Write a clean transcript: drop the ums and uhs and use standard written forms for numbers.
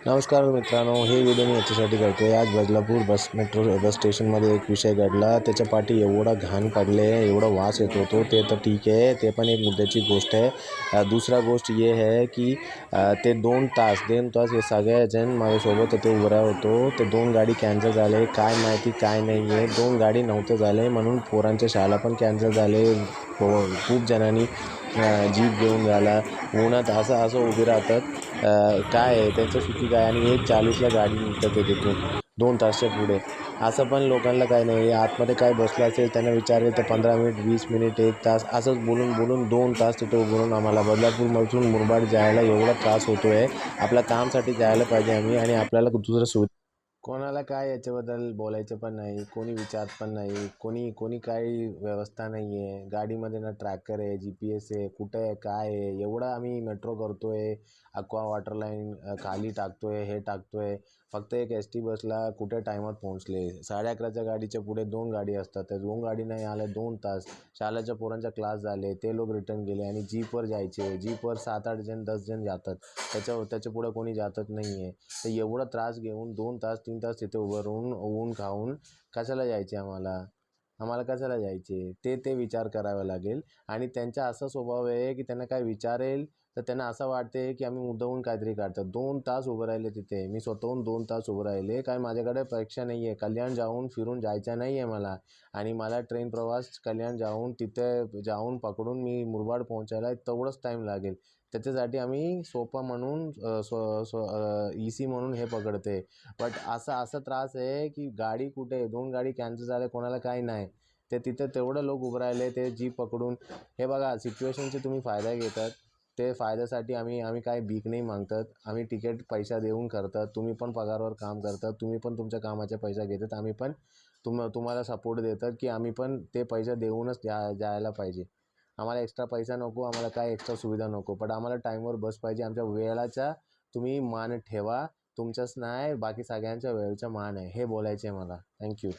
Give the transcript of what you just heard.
नमस्कार मित्रांनो, हे व्हिडिओ मी याच्यासाठी करतो आहे. आज बदलापूर बस स्टेशनमध्ये एक विषय घडला. त्याच्या पाठी एवढा घाण पडले, एवढा वास येत होतो. ते तर ठीक आहे, ते पण एक मुद्द्याची गोष्ट आहे. दुसरा गोष्ट ये है की ते 2 तास हे सगळेजण माझ्यासोबत ते उभं होतो. ते 2 गाडी कॅन्सल झाले. काय माहिती काय नाही आहे. 2 गाडी नव्हतं झाले म्हणून पोरांच्या शाळा पण कॅन्सल झाले. खूप जणांनी जीप घेऊन झाला उन्हात असं उभे राहतात. काय आहे त्यांचं चुकी काय? आणि 1:40ला गाडी निघतात ते तिथून 2 तासच्या पुढे. असं पण लोकांना काय नाही आहे. आतमध्ये काय बसलं असेल त्यांना विचारले तर 15 मिनिट, 20 मिनिट, 1 तास असंच बोलून 2 तास तिथे उभं राहून आम्हाला बदलापूरमधून मुरबाड जायला एवढा त्रास होतो आहे. आपल्या कामासाठी जायला पाहिजे आम्ही आणि आपल्याला दुसरं कोणाला काय याच्याबद्दल बोलायचं पण नाही, कोणी विचारत पण नाही, कोणी काही व्यवस्था नाही आहे. गाडीमध्ये ना ट्रॅकर आहे, GPS आहे, कुठं आहे, काय आहे. एवढं आम्ही मेट्रो करतो आहे, अक्वा वॉटर लाईन खाली टाकतो आहे, हे टाकतो आहे. फक्त एक ST बसला कुठे टायमात पोहोचले. 11:30च्या गाडीच्या पुढे 2 गाडी असतात. त्या 2 गाडी नाही आल्या 2 तास. शाळेच्या पोरांचा क्लास झाले, ते लोक रिटर्न गेले आणि जीपवर जायचे. जीपवर 7-8 जण 10 जण जातात. त्याच्या पुढे कोणी जातच नाही आहे. तर एवढा त्रास घेऊन 2 तास 3 तास तिथे उभं राहून ऊन खाऊन कशाला जायचे आम्हाला कशाला जायचे ते विचार करावा लागेल. आणि त्यांचा असा स्वभाव आहे की त्यांना काय विचारेल तर त्यांना असं वाटते की आम्ही मुद्दामून काहीतरी काढतात. 2 तास उभं राहिले तिथे. मी स्वतःहून 2 तास उभं राहिले. काय माझ्याकडे परीक्षा नाही आहे. कल्याण जाऊन फिरून जायचं नाही आहे मला. आणि मला ट्रेन प्रवास कल्याण जाऊन तिथे जाऊन पकडून मी मुरबाड पोहोचायला तेवढंच टाईम लागेल. त्याच्यासाठी आम्ही सोपा म्हणून इसी म्हणून हे पकडते. बट असा त्रास आहे की गाडी कुठे आहे? 2 गाडी कॅन्सल झाल्या, कोणाला काही नाही. ते तिथे तेवढं लोक उभं राहिले ते जीप पकडून. हे बघा सिच्युएशनचे तुम्ही फायदा घेतात. ते फायद्यासाठी आम्ही काही भीक नाही मागतात. आम्ही तिकीट पैसा देऊन करतात. तुम्ही पण पगारावर काम करतात. तुम्ही पण तुमच्या कामाचे पैसा घेतात. आम्ही पण तुम्हाला सपोर्ट देतात की आम्ही पण ते पैसा देऊनच जायला पाहिजे. आम्हाला एक्स्ट्रा पैसा नको, आम्हाला काय एक्स्ट्रा सुविधा नको. पण आम्हाला टाईमवर बस पाहिजे. आमच्या वेळाचा तुम्ही मान ठेवा. तुमच्याच नाही बाकी सगळ्यांच्या वेळेचा मान आहे. हे बोलायचं आहे मला. थँक्यू.